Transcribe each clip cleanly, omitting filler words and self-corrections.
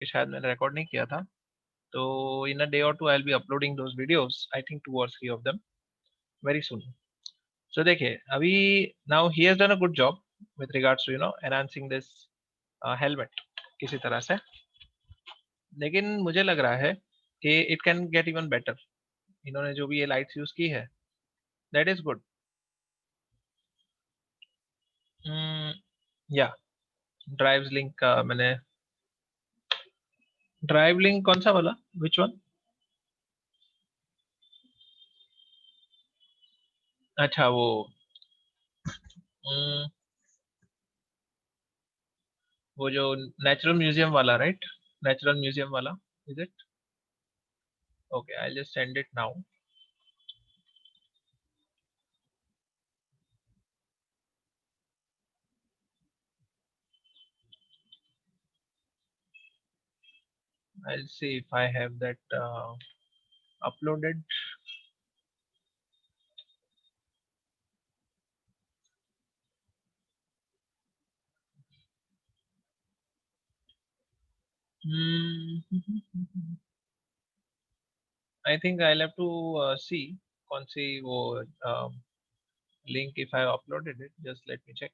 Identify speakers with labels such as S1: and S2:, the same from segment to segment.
S1: क्योंकि शायद मैंने रिकॉर्ड नहीं किया था। तो in a day or two I will be uploading those videos, I think 2 or 3 of them very soon. So देखिए अभी now he has done a good job with regards to enhancing this helmet किसी तरह से, लेकिन मुझे लग रहा है कि it can get even better. इन्होंने जो भी ये लाइट्स यूज की है दैट इज गुड। या ड्राइव्स लिंक का मैंने, ड्राइव लिंक कौन सा वाला, विच वन? अच्छा हम्म, वो जो नेचुरल म्यूजियम वाला, राइट? नेचुरल म्यूजियम वाला, is it? Okay, I just send it now. I'll see if I have that uploaded. I think I'll have to see कौन सी वो link, if I have uploaded it. Just let me check.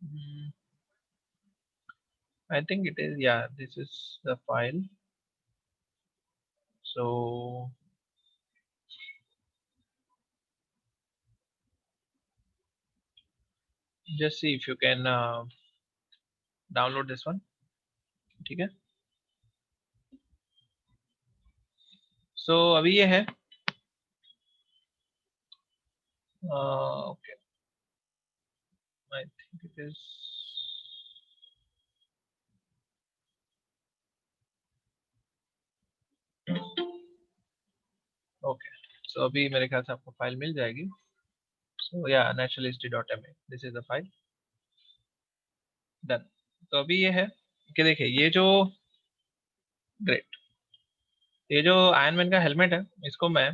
S1: Hmm, I think it is, yeah, this is the file. So just see if you can download this one. ठीक है, so अभी ये है okay, I think it is okay. So अभी मेरे ख्याल से आपको फाइल मिल जाएगी। So yeah, naturalhistory.ma, this is the file done। तो अभी ये है कि देखिए ये जो ग्रेट, ये जो आयरन मैन का हेलमेट है इसको मैं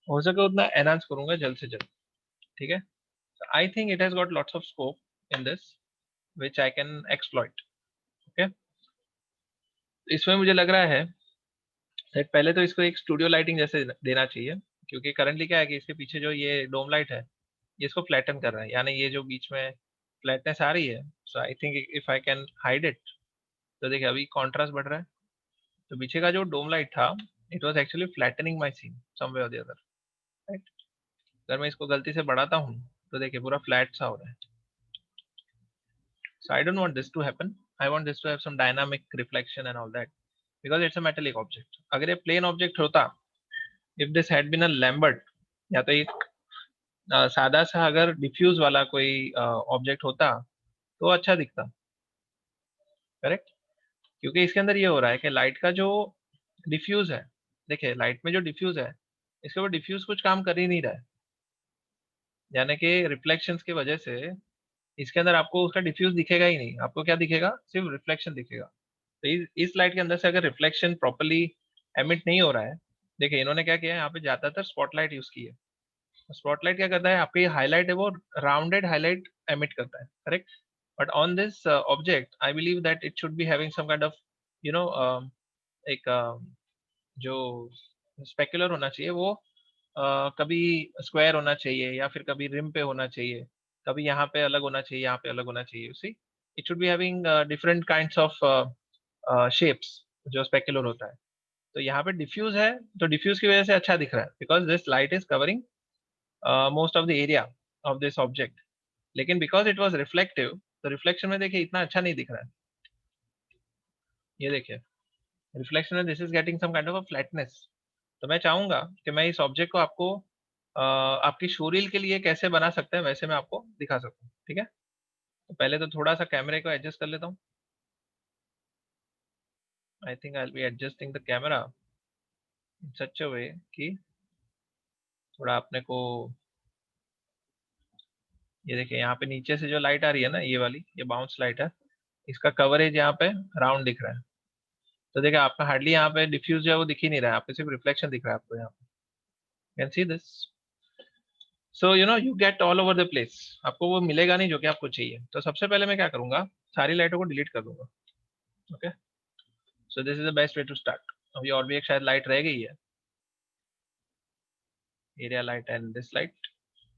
S1: हो सके उतना एनहांस करूंगा जल्द से जल्द। ठीक है, आई think it has got lots of scope in this which I can exploit. Okay, इसमें मुझे लग रहा है that पहले तो इसको एक स्टूडियो लाइटिंग जैसे देना चाहिए, क्योंकि करंटली क्या है कि इसके पीछे जो ये डोम लाइट है ये इसको फ्लैटन कर रहा है, यानी ये जो बीच में फ्लैटनेस आ रही है। So I think if I can hide it, तो देखिए अभी कॉन्ट्रास्ट बढ़ रहा है, तो पीछे का जो डोम लाइट था it was actually flattening my scene some way or the other, right? अगर मैं इसको गलती से बढ़ाता हूँ तो देखिए पूरा फ्लैट सा हो रहा है। So I don't want this to happen. I want this to have some dynamic reflection and all that, because it's a metallic object. अगर ये plain object होता, if this had been a Lambert या तो एक सादा सा अगर diffuse वाला कोई ऑब्जेक्ट होता तो अच्छा दिखता, करेक्ट? क्योंकि इसके अंदर ये हो रहा है कि लाइट का जो डिफ्यूज है, देखिए लाइट में जो डिफ्यूज है इसके ऊपर डिफ्यूज कुछ काम कर ही नहीं रहा है, यानी कि रिफ्लेक्शंस की वजह से इसके अंदर आपको उसका डिफ्यूज दिखेगा ही नहीं, आपको क्या दिखेगा, सिर्फ रिफ्लेक्शन दिखेगा। तो इस लाइट के अंदर से अगर रिफ्लेक्शन प्रॉपर्ली एमिट नहीं हो रहा है, देखिए इन्होंने क्या किया है यहाँ पे ज्यादातर स्पॉटलाइट यूज की है। स्पॉटलाइट क्या करता है, आपकी हाईलाइट है वो राउंडेड हाईलाइट एमिट करता है, correct? But on this object I believe that it should be having some kind of you know एक जो स्पेक्युलर होना चाहिए वो कभी स्क्वायर होना चाहिए या फिर कभी रिम पे होना चाहिए, कभी यहाँ पे अलग होना चाहिए, यहाँ पे अलग होना चाहिए। See, it should be having different kinds of shapes जो स्पेक्युलर होता है। तो यहाँ पे डिफ्यूज है, तो डिफ्यूज की वजह से अच्छा दिख रहा है, because this light is covering most of the area of this object. लेकिन बिकॉज इट वॉज रिफ्लेक्टिव, तो रिफ्लेक्शन में देखिए इतना अच्छा नहीं दिख रहा है। ये देखिए रिफ्लेक्शन में this is getting some kind of a flatness. तो मैं चाहूंगा कि मैं इस ऑब्जेक्ट को आपको आपकी शोरील के लिए कैसे बना सकते हैं वैसे मैं आपको दिखा सकूं। ठीक है, तो पहले तो थोड़ा सा कैमरे को एडजस्ट कर लेता हूँ। I think I will be adjusting the camera in such a way कि थोड़ा अपने को, ये देखिए यहाँ पे नीचे से जो लाइट आ रही है ना, ये वाली, ये बाउंस लाइट है, इसका कवरेज यहाँ पे राउंड दिख रहा है। तो देखिए आपका हार्डली यहाँ पे डिफ्यूज जो है वो दिख ही नहीं रहा है, आपको सिर्फ रिफ्लेक्शन दिख रहा है आपको यहाँ पे। Can see this? So you know you get all over the place, आपको वो मिलेगा नहीं जो कि आपको चाहिए। तो सबसे पहले मैं क्या करूंगा, सारी लाइटों को डिलीट कर दूंगा। Okay, so this is the best way to start. अभी और भी एक शायद लाइट रह गई है, area light and this light.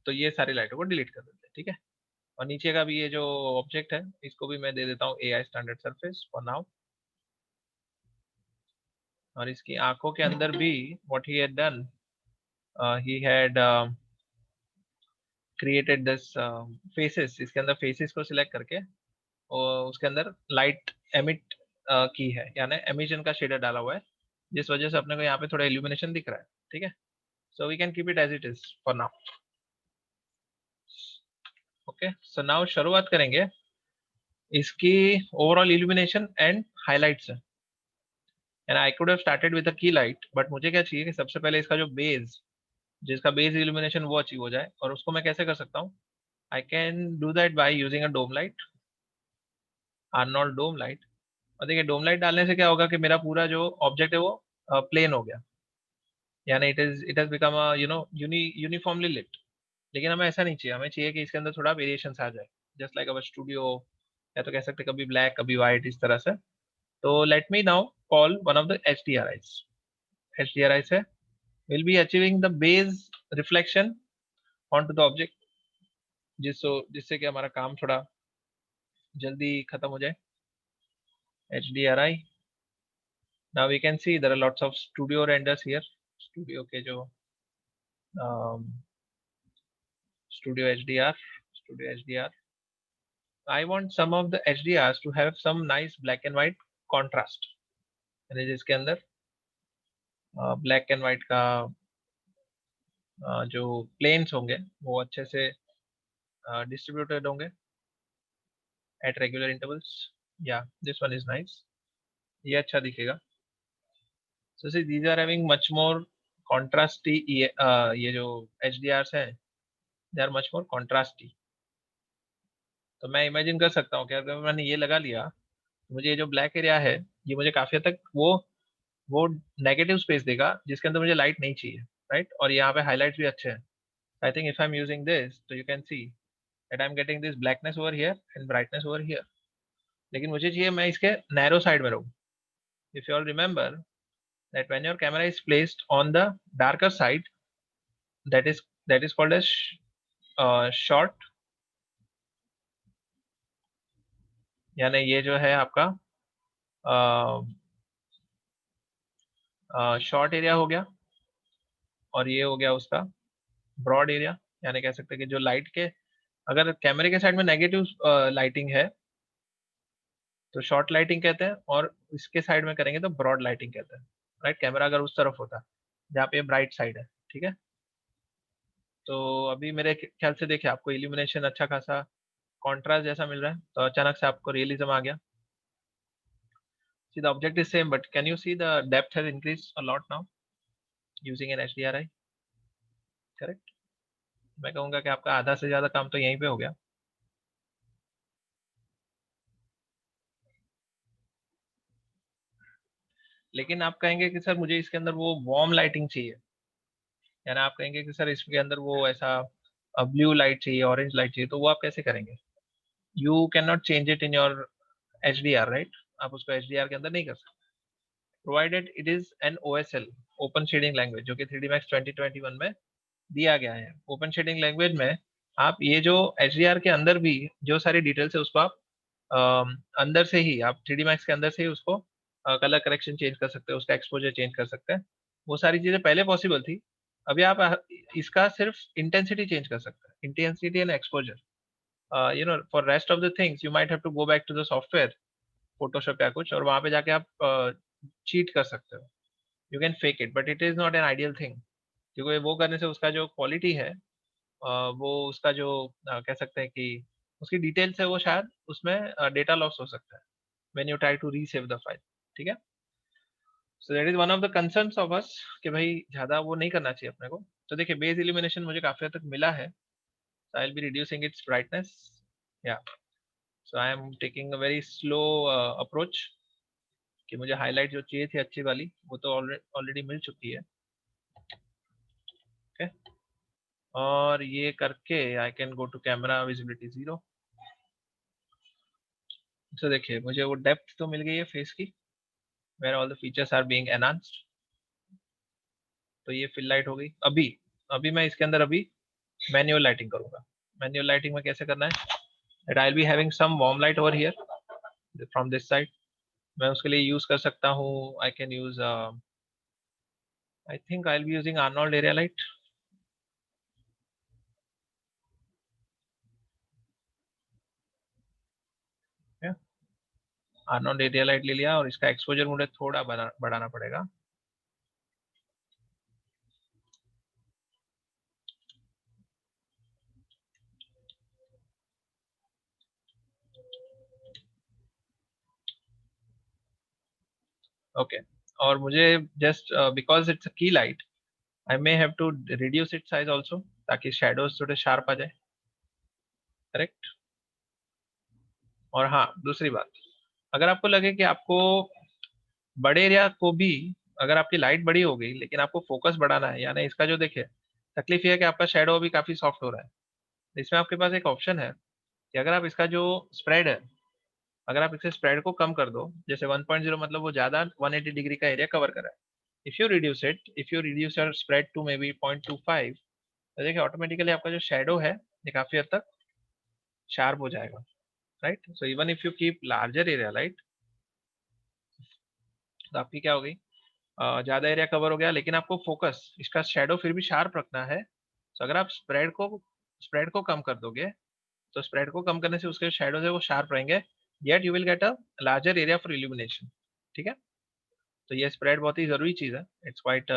S1: तो ये सारी लाइटों को डिलीट कर देते हैं, ठीक है। और नीचे का भी ये जो ऑब्जेक्ट है इसको भी मैं दे देता हूँ AI standard surface for now. और इसकी आंखों के अंदर भी what he had done, he had created this faces. इसके अंदर फेसेस को सिलेक्ट करके और उसके अंदर लाइट एमिट की है, यानी एमिशन का शेडर डाला हुआ है, जिस वजह से अपने को यहाँ पे थोड़ा इल्यूमिनेशन दिख रहा है, ठीक है। So we can keep it as it is for now. Okay, so now शुरुआत करेंगे इसकी ओवरऑल इल्यूमिनेशन एंड हाइलाइट्स से। And I could have started with a key light, but मुझे क्या चाहिए कि सबसे पहले इसका जो बेस, जिसका बेस इल्यूमिनेशन वो अचीव हो जाए। और उसको मैं कैसे कर सकता हूँ, I can do that by using a dome light, Arnold dome light. और देखिए डोम लाइट डालने से क्या होगा कि मेरा पूरा जो ऑब्जेक्ट है वो प्लेन हो गया, यानी it has become a you know uniformly lit. लेकिन हमें ऐसा नहीं चाहिए, हमें चाहिए कि इसके अंदर थोड़ा वेरिएशन आ जाए, जस्ट लाइक अवर स्टूडियो। या तो कह सकते हैं कभी ब्लैक कभी व्हाइट, इस तरह से। तो let me now call one of the HDRIs। HDRI से will be achieving the base reflection onto the object, जिससे कि हमारा काम थोड़ा जल्दी खत्म हो जाए। HDRI, now we can see there are lots of studio renders here। Studio के जो studio HDR, studio HDR, I want some of the HDRs to have some nice black and white contrast, यानी जिसके अंदर black and white का जो planes होंगे वो अच्छे से डिस्ट्रीब्यूटेड होंगे at regular intervals। Yeah, this one is nice, ये अच्छा दिखेगा। So see, these are having much more contrasty, ये जो HDRs हैं they are much more contrasty। तो मैं इमेजिन कर सकता हूँ कि अगर मैंने ये लगा लिया तो मुझे ये जो ब्लैक एरिया है ये मुझे काफी हद तक वो नेगेटिव स्पेस देगा जिसके अंदर मुझे लाइट नहीं चाहिए, राइट। और यहाँ पे हाईलाइट्स भी अच्छे हैं। I think if I am using this तो you can see that I am getting this blackness over here and brightness over here. लेकिन मुझे चाहिए मैं इसके नैरो साइड में रहूँ। If you all remember that when your camera is placed on the darker side, that is called as short, यानी ये जो है आपका शॉर्ट एरिया हो गया, और ये हो गया उसका ब्रॉड एरिया। यानी कह सकते हैं कि जो लाइट के, अगर कैमरे के साइड में नेगेटिव लाइटिंग है तो शॉर्ट लाइटिंग कहते हैं, और इसके साइड में करेंगे तो ब्रॉड लाइटिंग कहते हैं, राइट। कैमरा अगर उस तरफ होता जहाँ पे ब्राइट साइड है, ठीक है। तो अभी मेरे ख्याल से देखिए आपको इल्यूमिनेशन अच्छा खासा कॉन्ट्रास्ट जैसा मिल रहा है, तो अचानक से आपको रियलिज्म आ गया। See, the object is same, but can you see the depth has increased a lot now using an HDRI? Correct? मैं कहूँगा कि आपका आधा से ज्यादा काम तो यहीं पे हो गया। लेकिन आप कहेंगे कि सर मुझे इसके अंदर वो वार्म लाइटिंग चाहिए, यानी आप कहेंगे कि सर इसके अंदर वो ऐसा ब्लू लाइट चाहिए, ऑरेंज लाइट चाहिए, तो वो आप कैसे करेंगे? You can not change it in your HDR, right. आप उसको HDR के अंदर नहीं कर सकते, provided it is an OSL, open shading language, जो कि 3D Max 2021 में दिया गया है। ओपन शेडिंग लैंग्वेज में आप ये जो HDR के अंदर भी जो सारी डिटेल्स है उसको आप अंदर से ही, आप 3D Max के अंदर से ही उसको कलर करेक्शन चेंज कर सकते हैं, उसका एक्सपोजर चेंज कर सकते हैं। वो सारी चीजें पहले पॉसिबल थी। अभी आप इसका सिर्फ इंटेंसिटी चेंज कर सकते हैं, intensity and exposure. You know for rest of the things you might have to go back to the software, Photoshop या कुछ, और वहां पे जाके आप चीट कर सकते हो। You can fake it, but it is not an ideal thing, क्योंकि वो करने से उसका जो क्वालिटी है, वो उसका जो कह सकते हैं कि उसकी डिटेल्स है वो शायद उसमें डेटा लॉस हो सकता है when you try to resave the file, ठीक है। So that is one of the concerns of us कि भाई ज्यादा वो नहीं करना चाहिए अपने को। तो देखिए बेस इल्यूमिनेशन मुझे काफी हद तक मिला है, I will be reducing its brightness. Yeah so I am taking a very slow approach, कि मुझे हाईलाइट जो चाहिए थी अच्छी वाली वो तो ऑलरेडी मिल चुकी है। ओके, और ये करके I can go to camera visibility 0। तो देखिए मुझे वो डेप्थ तो मिल गई है फेस की, where all the features are being enhanced. तो ये फिल लाइट हो गई। अभी अभी मैं इसके अंदर अभी मैन्युअल लाइटिंग करूंगा। मैन्युअल लाइटिंग में कैसे करना है, that I'll be having some warm light over here from this side। मैं उसके लिए यूज कर सकता हूँ, I can use I think I will be using Arnold area light. Arnold area light ले लिया और इसका एक्सपोजर मुझे थोड़ा बढ़ाना पड़ेगा। ओके और मुझे just because it's a key light I may have to reduce it size also, ताकि शेडोज थोड़े शार्प आ जाए। करेक्ट। और हाँ दूसरी बात, अगर आपको लगे कि आपको बड़े एरिया को भी, अगर आपकी लाइट बड़ी हो गई लेकिन आपको फोकस बढ़ाना है, यानी इसका जो देखिए तकलीफ ये है कि आपका शेडो अभी काफी सॉफ्ट हो रहा है। इसमें आपके पास एक ऑप्शन है कि अगर आप इसका जो स्प्रेड है, अगर आप इसके स्प्रेड को कम कर दो, जैसे 1.0 मतलब वो ज्यादा 180 डिग्री का एरिया कवर कर रहा है। If you reduce your spread to maybe 0.25, तो देखिए ऑटोमेटिकली आपका जो शेडो है ये काफी हद तक शार्प हो जाएगा। Right, so even if you keep larger area light, तो आपकी क्या हो गई, ज्यादा एरिया कवर हो गया लेकिन आपको फोकस इसका शेडो फिर भी शार्प रखना है। तो अगर आप स्प्रेड को कम कर दोगे, तो स्प्रेड को कम करने से उसके शेडोज है वो शार्प रहेंगे, yet you will get a larger area for illumination. ठीक है, तो ये स्प्रेड बहुत ही जरूरी चीज है, it's quite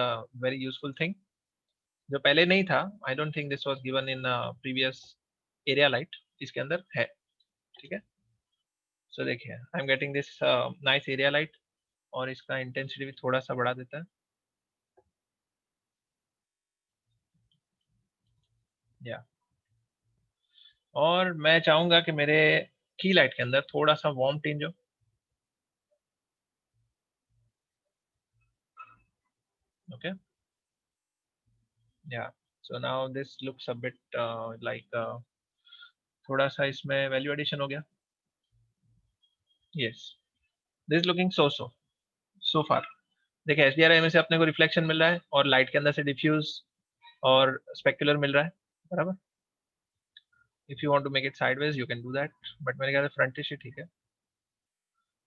S1: very useful thing, जो पहले नहीं था। आई don't think this was given in previous area light, इसके अंदर है। ठीक है, सो देखिए आई am getting this nice area light, और इसका इंटेंसिटी भी थोड़ा सा बढ़ा देता है। या और मैं चाहूंगा कि मेरे की लाइट के अंदर थोड़ा सा वार्म टिंज हो। ओके, या so now this looks a bit like थोड़ा सा इसमें वैल्यू एडिशन हो गया। यस, दिस लुकिंग सो फार। देखिए एसडीआरआई में से अपने को रिफ्लेक्शन मिल रहा है और लाइट के अंदर से डिफ्यूज और स्पेक्युलर मिल रहा है, बराबर। If you want to make it sideways you can do that, but मेरे ख्याल से फ्रंट से ठीक है।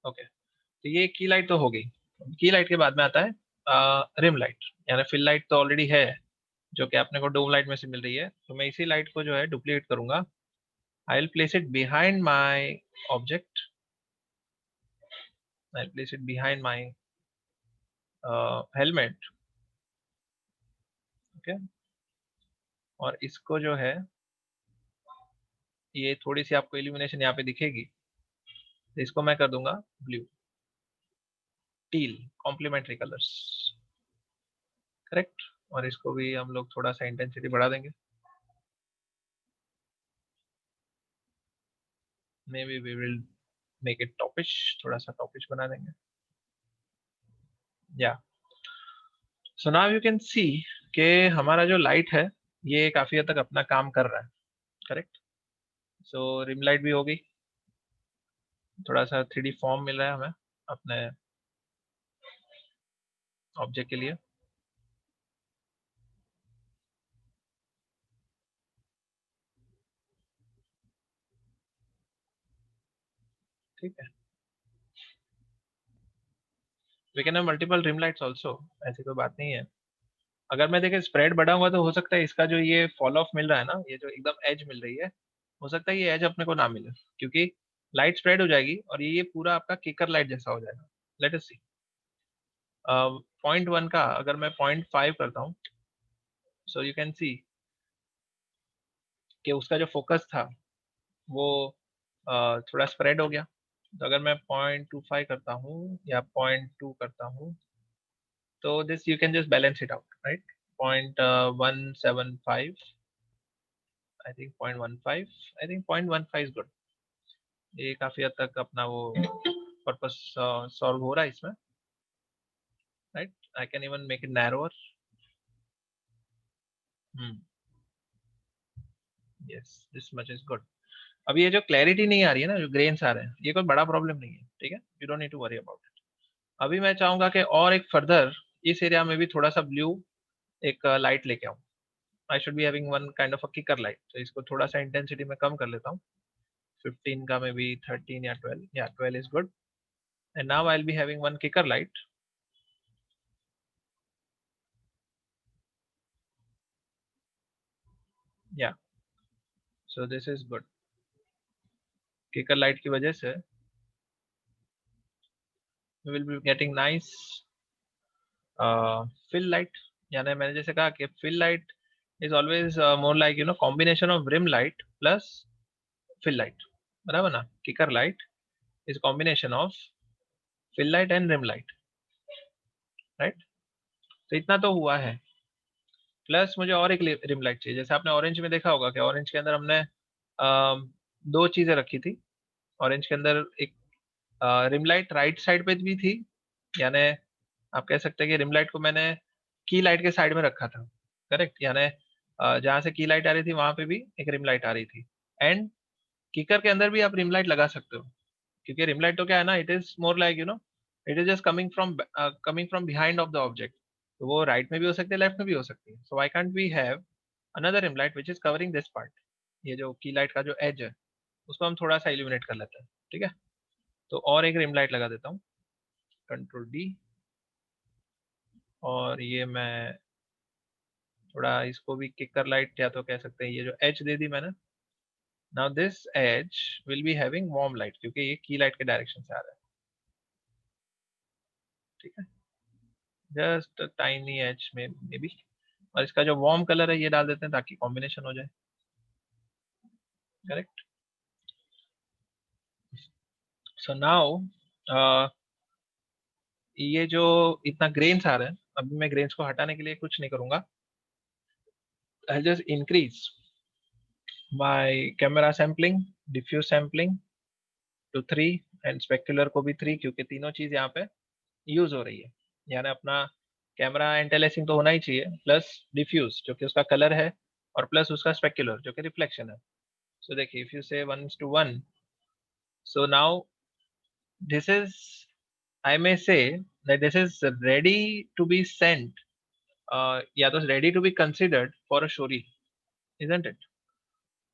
S1: ओके, तो ये की लाइट तो हो गई। की लाइट के बाद में आता है रिम लाइट, यानी फिल लाइट तो ऑलरेडी है जो कि अपने को डोम लाइट में से मिल रही है। तो मैं इसी लाइट को जो है डुप्लीकेट करूंगा। I will place it behind my object, I will place it behind my helmet. Okay, और इसको जो है, ये थोड़ी सी आपको इल्यूमिनेशन यहाँ पे दिखेगी, तो इसको मैं कर दूंगा blue, teal, complementary colours. Correct, और इसको भी हम लोग थोड़ा सा इंटेंसिटी बढ़ा देंगे। Maybe we will make it toppish, थोड़ा सा टॉपिश बना देंगे। Yeah so now you can see कि हमारा जो लाइट है ये काफी हद तक अपना काम कर रहा है। करेक्ट, सो रिम लाइट भी हो गई, थोड़ा सा 3D फॉर्म मिल रहा है हमें अपने ऑब्जेक्ट के लिए। ठीक है, we can have multiple rim lights also, ऐसी कोई बात नहीं है। अगर मैं देखे स्प्रेड बढ़ाऊंगा तो हो सकता है इसका जो ये फॉल ऑफ मिल रहा है ना, ये जो एकदम एज मिल रही है, हो सकता है ये एज अपने को ना मिले, क्योंकि लाइट स्प्रेड हो जाएगी और ये पूरा आपका किकर लाइट जैसा हो जाएगा। लेट अस सी, 0.1 का अगर मैं 0.5 करता हूँ, सो यू कैन सी कि उसका जो फोकस था वो थोड़ा स्प्रेड हो गया। तो अगर मैं 0.25 करता हूँ या 0.2 करता हूँ, तो this you can just balance it out, right. 0.175, I think 0.15, I think 0.15 is good. ये काफी हद तक अपना वो पर्पस सॉल्व हो रहा है इसमें, right. I can even make it narrower. Yes, this much is good. अभी ये जो क्लैरिटी नहीं आ रही है ना, जो ग्रेन्स आ रहे हैं, ये कोई बड़ा प्रॉब्लम नहीं है, ठीक है, you don't need to worry about it. अभी मैं चाहूंगा कि और एक फर्दर इस एरिया में भी थोड़ा सा ब्लू एक लाइट लेके आऊं। I should be having one kind of a kicker light, तो इसको थोड़ा सा इंटेंसिटी में कम कर लेता हूँ, 15 का मे बी 13 या 12, yeah 12 is good. And now I will be having one kicker light. Yeah, so this is good. Kicker light की वजह से we will be getting nice fill light। यानी मैंने जैसे कहा कि fill light is always more like combination of rim light plus fill light, बराबर ना। kicker light is combination of fill light and rim light, right। तो इतना तो हुआ है, प्लस मुझे और एक रिम लाइट चाहिए। जैसे आपने ऑरेंज में देखा होगा कि ऑरेंज के अंदर हमने दो चीजें रखी थी। ऑरेंज के अंदर एक रिम लाइट राइट साइड पे भी थी, यानी आप कह सकते हैं कि रिम लाइट को मैंने की लाइट के साइड में रखा था, करेक्ट। यानी जहाँ से की लाइट आ रही थी वहां पे भी एक रिम लाइट आ रही थी। एंड किकर के अंदर भी आप रिम लाइट लगा सकते हो, क्योंकि रिम लाइट तो क्या है ना, it is more like it is just coming from behind of the object. तो वो राइट में भी हो सकती है, लेफ्ट में भी हो सकती है। So I can't we have another rim light which is covering this part. ये जो की लाइट का जो एज है उसको हम थोड़ा सा इल्यूमिनेट कर लेते हैं, ठीक है। तो और एक रिम लाइट लगा देता हूँ, कंट्रोल डी, और ये मैं थोड़ा इसको भी किकर लाइट या तो कह सकते हैं, ये जो एज दे दी मैंने। Now this edge will be having warm light, क्योंकि ये की लाइट के डायरेक्शन से आ रहा है, ठीक है। जस्ट टाइनी एज में मे बी, और इसका जो वार्म कलर है ये डाल देते हैं ताकि कॉम्बिनेशन हो जाए, करेक्ट। सो नाउ ये जो इतना ग्रेन्स आ रहे हैं, अभी मैं ग्रेन्स को हटाने के लिए कुछ नहीं करूंगा। I just increase my camera sampling, diffuse sampling to 3, and specular को भी 3, क्योंकि तीनों चीज यहाँ पे यूज हो रही है। यानी अपना कैमरा एंटेलेसिंग तो होना ही चाहिए, प्लस डिफ्यूज जो कि उसका कलर है, और प्लस उसका स्पेक्युलर जो कि रिफ्लेक्शन है। सो देखिए, इफ यू से 1:1, so now this is, I may say that this is ready to be sent, या तो ready to be considered for a shori, isn't it।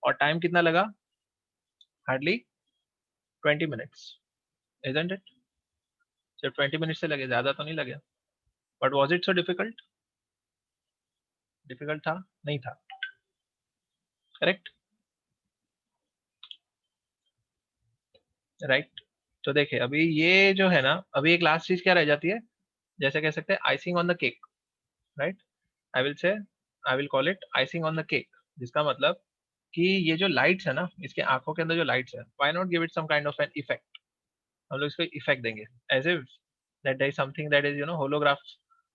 S1: और टाइम कितना लगा, हार्डली 20 minutes, isn't it। सिर्फ 20 minute से लगे, ज्यादा तो नहीं लगे। But was it so difficult, difficult था नहीं था, करेक्ट, राइट। तो देखिए अभी ये जो है ना, अभी एक लास्ट चीज क्या रह जाती है, जैसे कह सकते हैं icing on the cake, right. I will से, I will call it icing on the cake, जिसका मतलब कि ये जो लाइट्स है ना, इसके आंखों के अंदर जो लाइट्स है, why not give it some kind of an effect. हम लोग इसको इफेक्ट देंगे, as if that there is something that is holograph,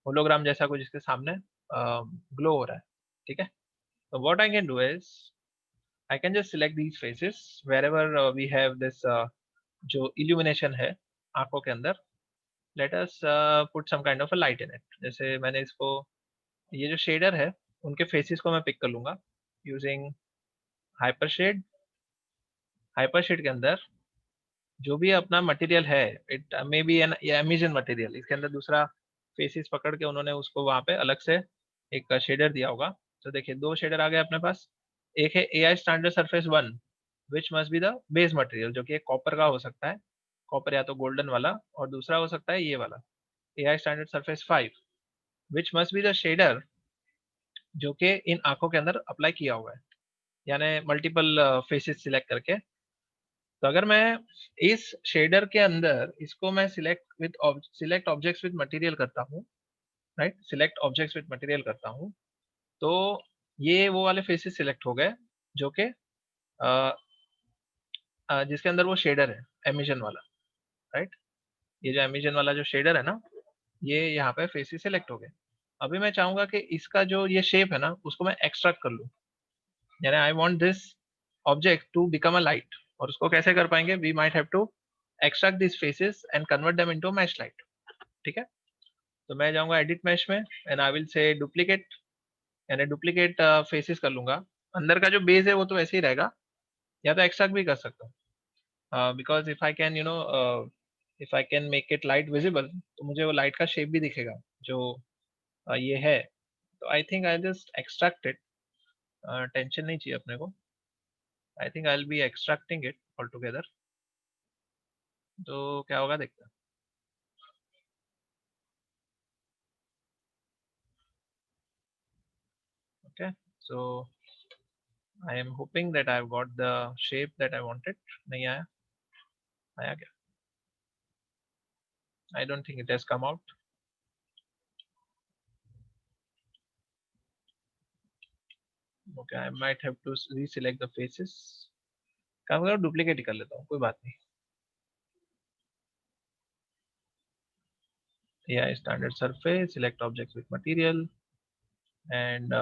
S1: hologram जैसा कुछ इसके सामने ग्लो हो रहा है, ठीक है। तो what I can do is, I can just select these faces wherever we have this जो इल्यूमिनेशन है आंखों के अंदर। Let us put some kind of a light in it. जैसे मैंने इसको, ये जो शेडर है उनके फेसेस को मैं पिक कर लूंगा using hyper shade. Hyper shade के अंदर जो भी अपना मटेरियल है, it may B an emission material, इसके अंदर दूसरा फेसेस पकड़ के उन्होंने उसको वहां पे अलग से एक शेडर दिया होगा। तो देखिए दो शेडर आ गए अपने पास। एक है A I standard surface 1, which must be the base material, जो कि एक कॉपर का हो सकता है, कॉपर या तो गोल्डन वाला, और दूसरा हो सकता है ये वाला A I standard surface 5, which must be the shader जो कि इन आंखों के अंदर अप्लाई किया हुआ है, यानी मल्टीपल फेसेस सिलेक्ट करके। तो अगर मैं इस शेडर के अंदर इसको मैं सिलेक्ट ऑब्जेक्ट्स विद मटेरियल करता हूँ, right, select objects with material करता हूँ, तो ये वो वाले फेसेस सिलेक्ट हो गए जो कि जिसके अंदर वो शेडर है एमिजन वाला, राइट। ये जो एमिजन वाला जो शेडर है ना, ये यहाँ पे फेसेस सिलेक्ट हो गए। अभी मैं चाहूंगा कि इसका जो ये शेप है ना, उसको मैं एक्सट्रैक्ट कर लूँ, यानी I want this object to become a light. और उसको कैसे कर पाएंगे, we might have to extract this faces and convert them into mesh light, ठीक है। तो मैं जाऊंगा एडिट मैश में, and I will say duplicate, यानी डुप्लीकेट फेसेस कर लूंगा अंदर का जो बेस है वो तो ऐसे ही रहेगा, या तो एक्सट्रैक्ट भी कर सकता हूँ, because if I can if I can make it light visible, तो मुझे वो लाइट का शेप भी दिखेगा जो ये है। तो I think I just extract it, tension नहीं चाहिए अपने को। I think I will be extracting it all together. तो क्या होगा देखते हैं। Okay, so I am hoping that I have got the shape that I wanted. नहीं आया? आया क्या? I don't think it has come out. Okay, I might have to reselect the faces. काम करो, डुप्लीकेट ही कर लेता हूँ, कोई बात नहीं। AI standard surface, select objects with material, and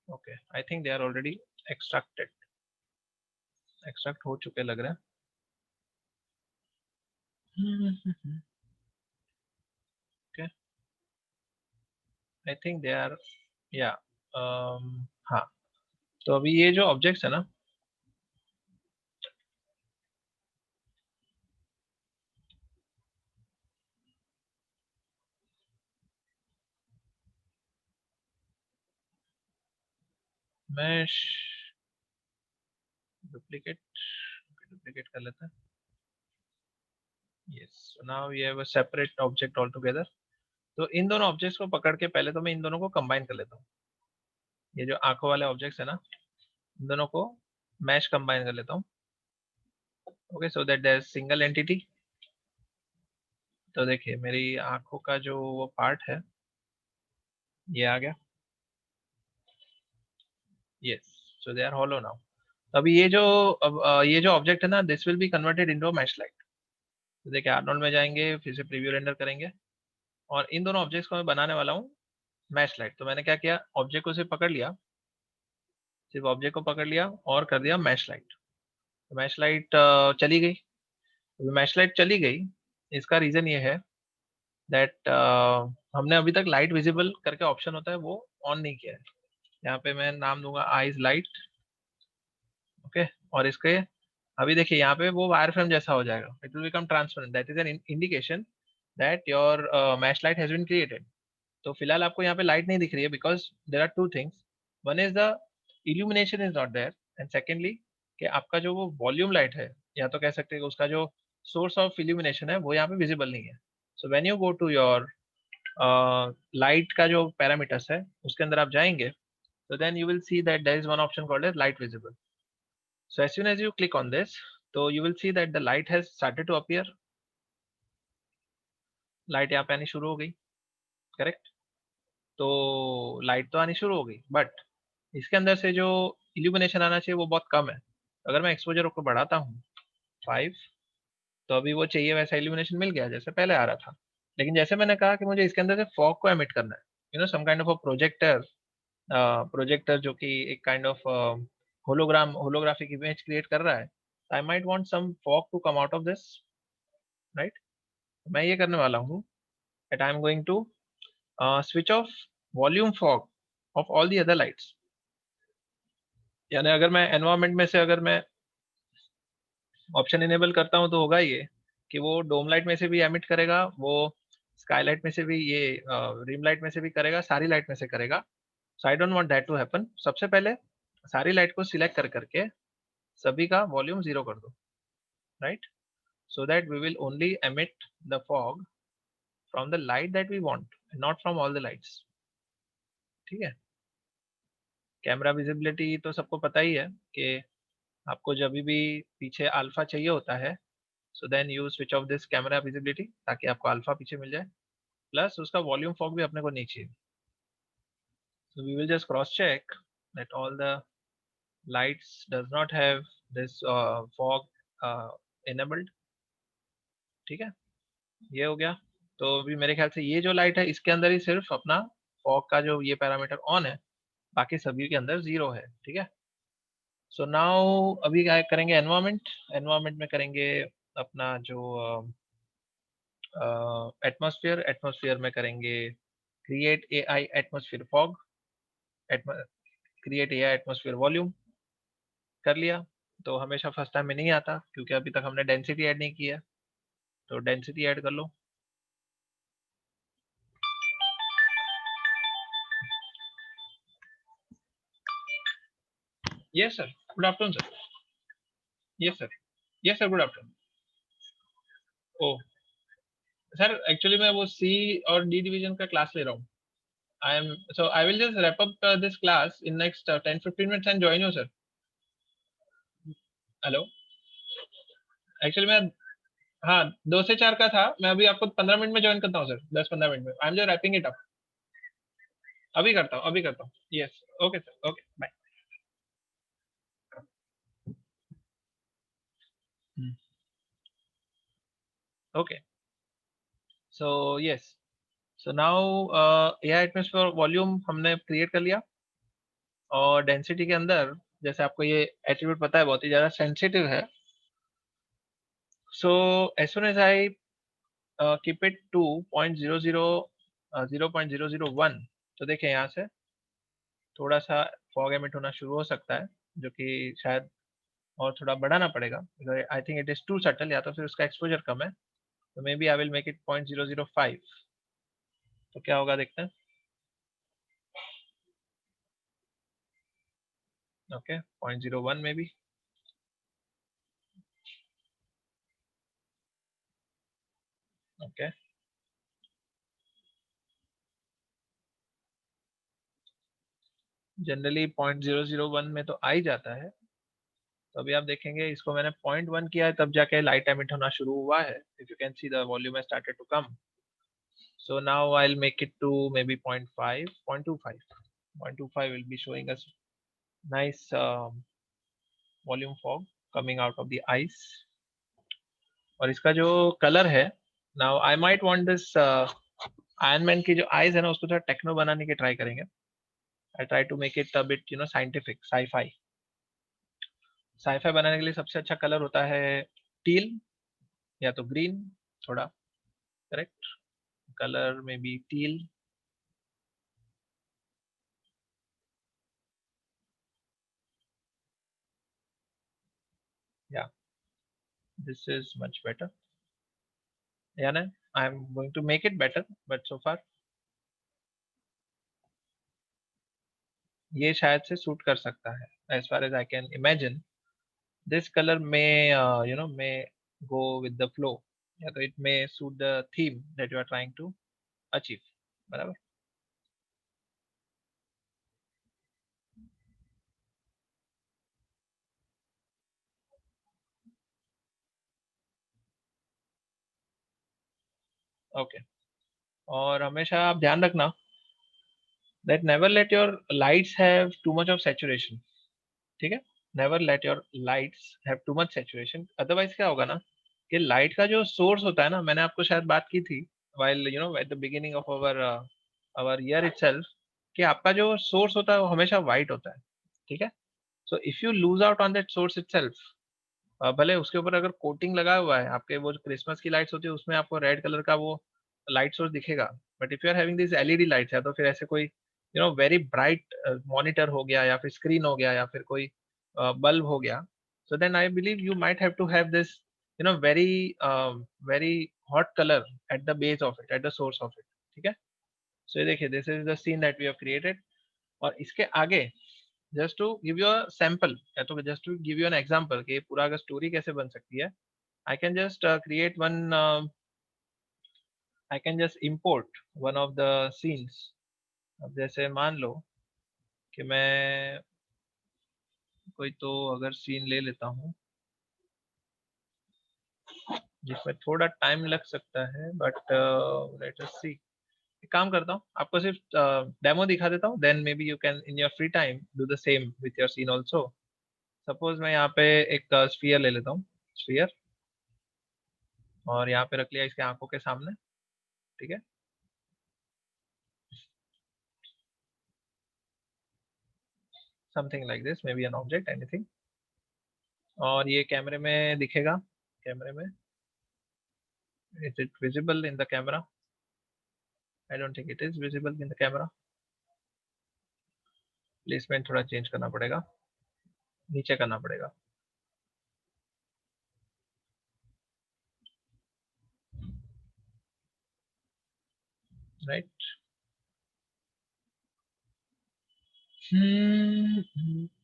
S1: okay, I think they are already extracted. Extract हो चुके लग रहे हैं। Okay, I think they are, yeah, हाँ। तो अभी ये जो ऑब्जेक्ट्स है ना, मैं डुप्लीकेट डुप्लीकेट कर लेता है। Yes, now we have a separate object all together. तो इन दोनों ऑब्जेक्ट्स को पकड़ के पहले तो मैं इन दोनों को कंबाइन कर लेता हूँ। ये जो आंखों वाले ऑब्जेक्ट्स है ना, इन दोनों को मैश कंबाइन कर लेता हूँ। Okay, so that there is single entity. तो देखिए मेरी आंखों का जो वो पार्ट है, ये आ गया। Yes, so they are hollow now. अभी ये जो ये जो ऑब्जेक्ट है ना, this will be converted into mesh light. तो देखिए आर्नोल्ड में जाएंगे, फिर से प्रीव्यू रेंडर करेंगे, और इन दोनों ऑब्जेक्ट्स को मैं बनाने वाला हूँ मैश लाइट। तो मैंने क्या किया, ऑब्जेक्ट को सिर्फ पकड़ लिया, सिर्फ ऑब्जेक्ट को पकड़ लिया और कर दिया मैश लाइट। तो मैश लाइट चली गई। मैश लाइट चली गई, इसका रीजन ये है दैट हमने अभी तक लाइट विजिबल करके ऑप्शन होता है वो ऑन नहीं किया है। यहाँ पे मैं नाम दूंगा आईज लाइट। ओके, और इसके अभी देखिए यहाँ पे वो वायर फ्रेम जैसा हो जाएगा, it will become transparent, that is an indication that your mesh light has been created. तो फिलहाल आपको यहाँ पे लाइट नहीं दिख रही है because there are two things. One is the illumination is not there, and secondly कि आपका जो वो वॉल्यूम लाइट है, या तो कह सकते हैं कि उसका जो सोर्स ऑफ इल्यूमिनेशन है वो यहाँ पे विजिबल नहीं है। So when you go to your light का जो पैरामीटर्स है उसके अंदर आप जाएंगे, so then you will see that there is one option called as light visible. So as soon as you click on this, so you will see that the light has started to appear. Light यहाँ पे आनी शुरू हो गई, correct? तो light तो आनी शुरू हो गई, बट इसके अंदर से जो इल्यूमिनेशन आना चाहिए वो बहुत कम है। अगर मैं एक्सपोजर को बढ़ाता हूँ 5, तो अभी वो चाहिए वैसा इल्यूमिनेशन मिल गया जैसे पहले आ रहा था। लेकिन जैसे मैंने कहा कि मुझे इसके अंदर से फॉग को एमिट करना है, some kind of a projector, projector जो कि एक kind of holographic image create कर रहा है। I might want some fog to come out of this, right? मैं ये करने वाला हूँ that I am going to switch off volume fog of all the other lights। यानी अगर मैं एनवायरमेंट में से अगर मैं ऑप्शन इनेबल करता हूँ तो होगा ये कि वो डोम लाइट में से भी एमिट करेगा, वो स्काईलाइट में से भी, ये रिम लाइट में से भी करेगा, सारी लाइट में से करेगा। So I don't want that to happen. सबसे पहले सारी लाइट को सिलेक्ट कर करके सभी का वॉल्यूम 0 कर दो, right? So that we will only emit the fog from the light that we want, not from all the lights. ठीक है? कैमरा विजिबिलिटी तो सबको पता ही है कि आपको जब भी पीछे अल्फा चाहिए होता है, so then you switch off this camera visibility ताकि आपको अल्फा पीछे मिल जाए, प्लस उसका वॉल्यूम फॉग भी अपने को नहीं चाहिए। So we will just cross check that all the lights does not have this fog enabled। ठीक है, ये हो गया। तो अभी मेरे ख्याल से ये जो लाइट है इसके अंदर ही सिर्फ अपना फॉग का जो ये पैरामीटर ऑन है, बाकी सभी के अंदर 0 है। ठीक है, सो नाउ अभी क्या करेंगे, एनवायरमेंट। एनवायरमेंट में करेंगे अपना जो एटमॉस्फेयर। एटमॉस्फेयर में करेंगे create AI atmosphere fog. Create AI atmosphere volume कर लिया। तो हमेशा फर्स्ट टाइम में नहीं आता क्योंकि अभी तक हमने डेंसिटी ऐड नहीं किया, तो डेंसिटी ऐड कर लो। Yes sir, good afternoon sir. Yes sir, yes sir, good afternoon. Oh sir, actually मैं वो सी और डी डिवीजन का क्लास ले रहा हूँ। I am so I will just wrap up this class in next 10-15 minutes and join you sir. Hello, actually मैं, हाँ 2 से 4 का था, मैं अभी आपको 15 मिनट में ज्वाइन करता हूँ सर, 10-15 मिनट में। I am just wrapping it up. अभी करता हूँ, अभी करता हूँ। Yes, okay sir, okay bye. Okay, so yes, so now AI atmosphere volume हमने क्रिएट कर लिया। और डेंसिटी के अंदर, जैसे आपको ये एट्रीब्यूट पता है, बहुत ही ज़्यादा सेंसिटिव है। So as soon as I keep it to 0.001, तो देखिए यहाँ से थोड़ा सा फॉग एमिट होना शुरू हो सकता है, जो कि शायद और थोड़ा बढ़ाना पड़ेगा। I think it is too subtle, या तो फिर उसका एक्सपोजर कम है। तो maybe I will make it 0.005। तो क्या होगा देखते हैं। ओके, 0.01 में भी। ओके, जनरली 0.001 में तो आ ही जाता है। तो अभी आप देखेंगे, इसको मैंने 0.1 किया है, तब जाके लाइट एमिट होना शुरू हुआ है। If you can see the volume has started to come. So now I'll make it to maybe 0.5, 0.25. 0.25 will be showing us nice volume fog coming out of the ice. और इसका जो colour है, now I might want this iron man की जो eyes है ना, उसको थोड़ा टेक्नो बनाने की ट्राई करेंगे। I try to make it a bit scientific, sci-fi। Sci-fi बनाने के लिए सबसे अच्छा कलर होता है टील या तो ग्रीन, थोड़ा करेक्ट कलर में बी टील। या दिस इज मच बेटर, या ना, I am going to make it better, but so far ये शायद से सूट कर सकता है। As far as I can imagine, this colour में में गो विद द फ्लो, या तो it may suit the theme that you are trying to achieve. बराबर। ओके, और हमेशा आप ध्यान रखना that never let your lights have too much of saturation। ठीक है, never let your lights have too much saturation, otherwise क्या होगा ना, कि लाइट का जो सोर्स होता है ना, मैंने आपको शायद बात की थी while at the beginning of our year itself, कि आपका जो सोर्स होता है वो हमेशा वाइट होता है। ठीक है, so if you lose out on that source itself, भले उसके ऊपर अगर कोटिंग लगा हुआ है, आपके वो जो क्रिसमस की लाइट्स होती है उसमें आपको रेड कलर का वो लाइट सोर्स दिखेगा, but if you are having this LED lights, या तो फिर ऐसे कोई वेरी ब्राइट मॉनिटर हो गया, या फिर स्क्रीन हो गया, या फिर कोई बल्ब हो गया, so then I believe you might have to have this very very hot colour at the base of it, at the source of it. ठीक है, सो ये देखिए, this is the scene that we have created. और इसके आगे, just to give you a sample, या तो just to give you an example कि पूरा अगर स्टोरी कैसे बन सकती है, I can just create one, I can just import one of the scenes. अब जैसे मान लो कि मैं कोई तो अगर सीन ले लेता हूँ जिसमें थोड़ा टाइम लग सकता है, बट लेट अस सी। एक काम करता हूँ, आपको सिर्फ डेमो दिखा देता हूँ, then maybe you can in your free time do the same with your scene also. Suppose मैं यहाँ पे एक स्फीयर ले लेता हूँ, स्फीयर, और यहाँ पे रख लिया इसके आंखों के सामने। ठीक है, something like this, may be an object, anything. और ये कैमरे में दिखेगा, कैमरे में, is it visible in the camera? I don't think it is visible in the camera. Placement थोड़ा चेंज करना पड़ेगा, नीचे करना पड़ेगा। Right.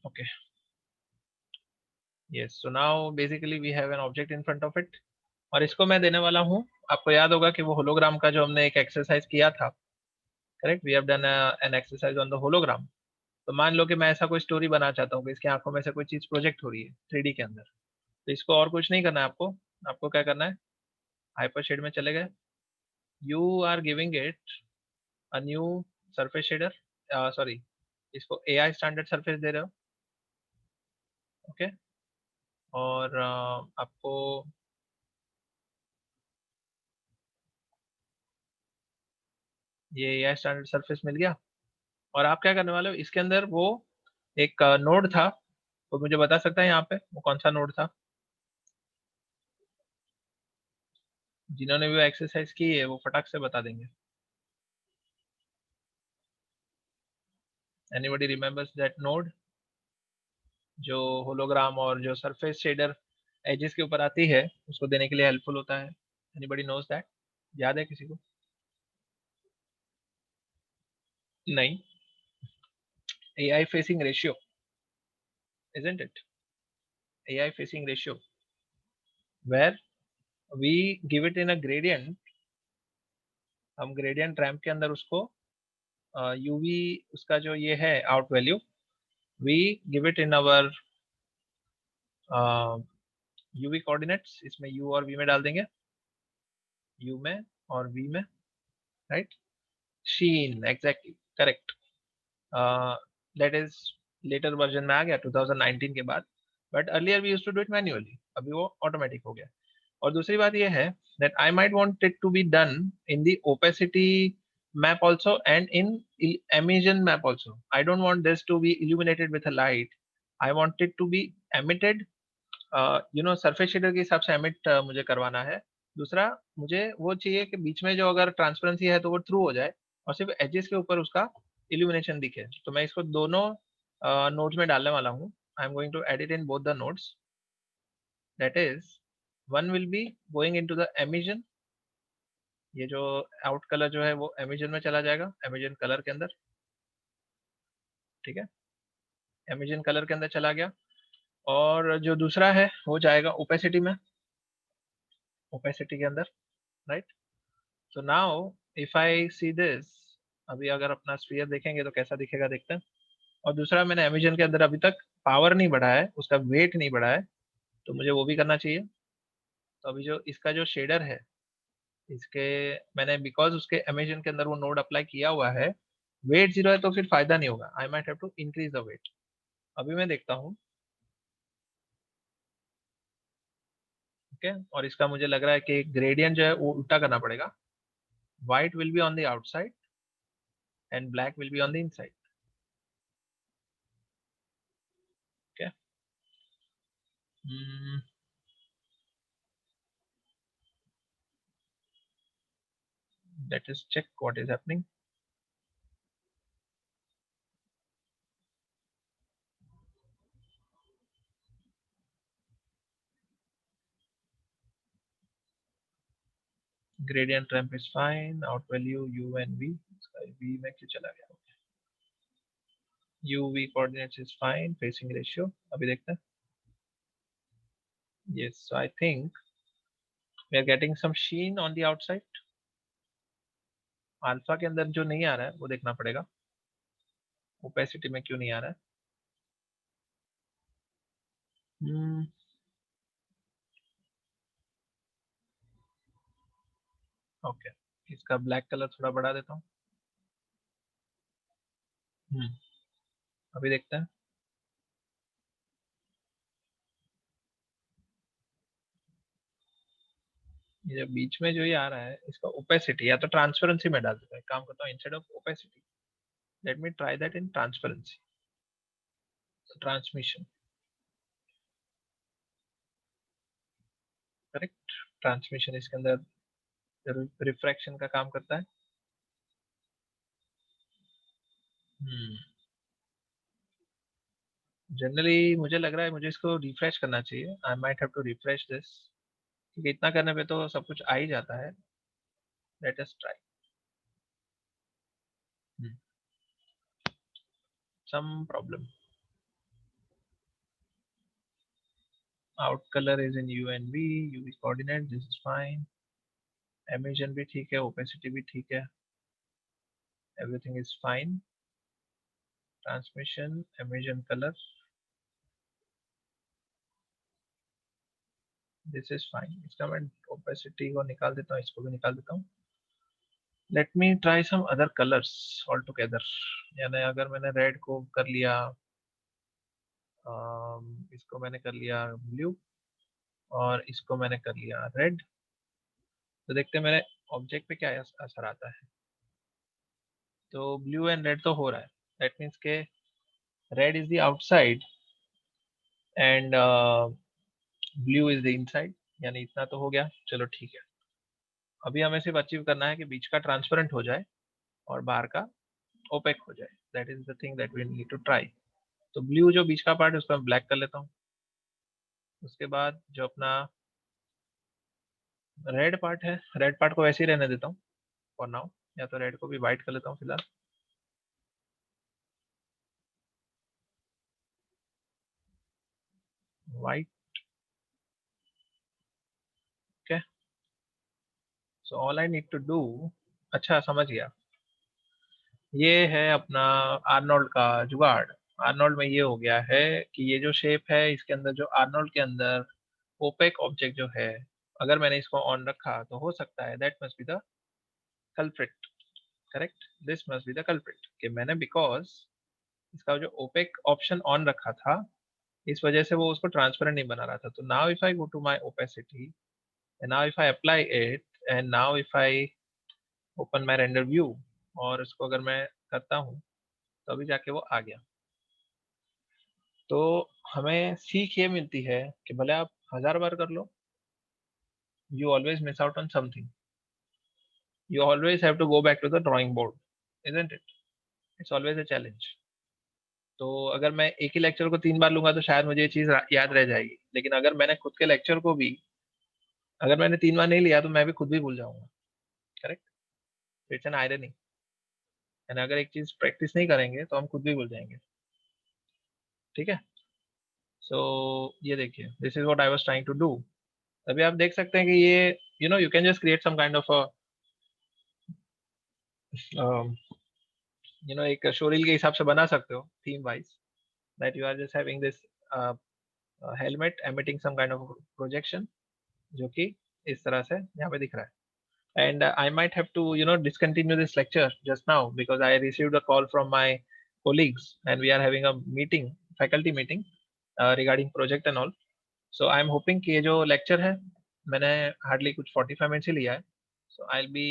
S1: Okay, yes. So now basically we have an object in front of it, और इसको मैं देने वाला हूँ। आपको याद होगा कि वो होलोग्राम का जो हमने एक एक्सरसाइज किया था, correct, we have done an exercise on the hologram. तो मान लो कि मैं ऐसा कोई स्टोरी बनाना चाहता हूँ कि इसकी आंखों में से कोई चीज प्रोजेक्ट हो रही है 3D के अंदर। तो इसको और कुछ नहीं करना है आपको। आपको क्या करना है, हाइपर शेड में चले गए, you are giving it a new surface shader, sorry, इसको AI स्टैंडर्ड सरफेस दे रहे हो। ओके, और आपको ये AI स्टैंडर्ड सरफेस मिल गया। और आप क्या करने वाले हो, इसके अंदर वो एक नोड था, वो मुझे बता सकता है यहाँ पे वो कौन सा नोड था? जिन्होंने भी एक्सरसाइज की है वो फटाक से बता देंगे। एनीबॉडी रिमेम्बर्स दैट नोड, जो होलोग्राम और जो सरफेस शेडर एजेस के ऊपर आती है उसको देने के लिए हेल्पफुल होता है? Anybody knows that? याद है किसी को? नहीं, AI facing ratio, isn't it? AI facing ratio, where we give it in a gradient, हम ग्रेडियंट रैम्प के अंदर उसको यूवी, उसका जो ये है out value, we give it in our UV coordinates, इसमें यू और वी में डाल देंगे, यू में और वी में, right. Sheen, exactly correct. That is later version में आ गया 2019 के बाद, but earlier we used to do it manually, अभी वो ऑटोमेटिक हो गया। और दूसरी बात ये है that I might want it to be done in the opacity map also and in emission map also. I don't want this to be illuminated with a light. I want it to be emitted, surface shader के हिसाब से emit मुझे करवाना है। दूसरा, मुझे वो चाहिए कि बीच में जो अगर ट्रांसपेरेंसी है तो वो ट्रू हो जाए, और सिर्फ एजेस के ऊपर उसका इल्यूमिनेशन दिखे। तो मैं इसको दोनों नोड्स में डालने वाला हूँ। I am going to edit in both the nodes, that is one will be going into the emission. ये जो आउट कलर जो है वो एमिजन में चला जाएगा, एमिजन कलर के अंदर, ठीक है, एमिजन कलर के अंदर चला गया। और जो दूसरा है वो जाएगा ओपेसिटी में, ओपेसिटी के अंदर, right. So now if I see this, अभी अगर अपना स्फीयर देखेंगे तो कैसा दिखेगा, देखते हैं। और दूसरा, मैंने एमिजन के अंदर अभी तक पावर नहीं बढ़ा है, उसका वेट नहीं बढ़ा है, तो मुझे वो भी करना चाहिए। तो अभी जो इसका जो शेडर है, इसके मैंने बिकॉज उसके एमिजन के अंदर वो नोड अप्लाई किया हुआ है, वेट 0 है तो फिर फायदा नहीं होगा, I might have to increase the weight. अभी मैं देखता हूँ, ठीक है। और इसका मुझे लग रहा है कि ग्रेडियंट जो है वो उल्टा करना पड़ेगा, white will be on the outside and black will be on the inside, okay. Let us check what is happening. Gradient ramp is fine, out value U and V, इसका वी में क्यों चला गया? U V coordinates is fine, facing ratio अभी देखते हैं। Yes, I think we are getting some sheen on the outside. Alpha के अंदर जो नहीं आ रहा है वो देखना पड़ेगा, ओपेसिटी में क्यों नहीं आ रहा है। ओके, इसका ब्लैक कलर थोड़ा बढ़ा देता हूँ। हम्म, अभी देखते हैं। ये जो बीच में जो ये आ रहा है इसका ओपेसिटी, या तो ट्रांसपेरेंसी में डाल देता है, काम करता हूँ instead of opacity, late me try that in transparency, transmission, correct. Transmission इसके अंदर रिफ्रैक्शन का काम करता है। हम्म, जनरली मुझे लग रहा है मुझे इसको रिफ्रेश करना चाहिए। I might have to refresh this, क्योंकि इतना करने पे तो सब कुछ आ ही जाता है। Let us try some problem. Out colour is in UNV, UV coordinate, this is fine. Emission भी ठीक है, ओपेसिटी भी ठीक है, everything is fine. Transmission, emission, colour, this is fine. इसका मैं ओपेसिटी को निकाल देता हूँ, इसको भी निकाल देता हूँ। Let me try some other colours all together. यानी अगर मैंने रेड को कर लिया, इसको मैंने कर लिया ब्लू, और इसको मैंने कर लिया रेड, तो देखते हैं मेरे ऑब्जेक्ट पे क्या असर आता है। तो ब्लू एंड रेड तो हो रहा है, दैट मीन्स के red is the outside and blue is the inside, यानी इतना तो हो गया। चलो ठीक है, अभी हमें सिर्फ अचीव करना है कि बीच का ट्रांसपेरेंट हो जाए और बाहर का ओपेक हो जाए। That is the thing that we need to try. तो ब्लू जो बीच का पार्ट है उसको मैं ब्लैक कर लेता हूँ। उसके बाद जो अपना रेड पार्ट है, रेड पार्ट को वैसे ही रहने देता हूँ फॉर नाउ, या तो रेड को भी व्हाइट कर लेता हूँ फिलहाल। White, okay. So all I need to do, अच्छा समझ गया, ये है अपना आर्नोल्ड का जुगाड़। आर्नोल्ड में ये हो गया है कि ये जो शेप है इसके अंदर, जो आर्नोल्ड के अंदर ओपेक ऑब्जेक्ट जो है, अगर मैंने इसको ऑन रखा तो हो सकता है that must be the culprit. Correct, this must be the culprit कि मैंने बिकॉज इसका जो ओपेक ऑप्शन ऑन रखा था, इस वजह से वो उसको ट्रांसपेरेंट नहीं बना रहा था। तो now if I go to my opacity and now if I apply it and now if I open my render view और इसको अगर मैं करता हूँ, तो अभी जाके वो आ गया। तो हमें सीख ये मिलती है कि भले आप 1000 बार कर लो, you always miss out on something. You always have to go back to the drawing board, isn't it? It's always a challenge. तो अगर मैं एक ही लेक्चर को 3 बार लूंगा तो शायद मुझे ये चीज याद रह जाएगी, लेकिन अगर मैंने खुद के लेक्चर को भी, अगर मैंने 3 बार नहीं लिया तो मैं भी खुद भी भूल जाऊंगा। Correct, it's an irony. यानी अगर एक चीज प्रैक्टिस नहीं करेंगे तो हम खुद भी भूल जाएंगे। ठीक है, सो ये देखिए, this is what I was trying to do. अभी आप देख सकते हैं कि ये you can just create some kind of एक शोरील के हिसाब से बना सकते हो theme wise, that you are just having this helmet emitting some kind of projection, जो कि इस तरह से यहाँ पे दिख रहा है। And I might have to discontinue this lecture just now because I received a call from my colleagues and we are having a meeting, faculty meeting, regarding project and all. So I am hoping कि ये जो lecture है मैंने hardly कुछ 45 minutes ही लिया है, so I'll be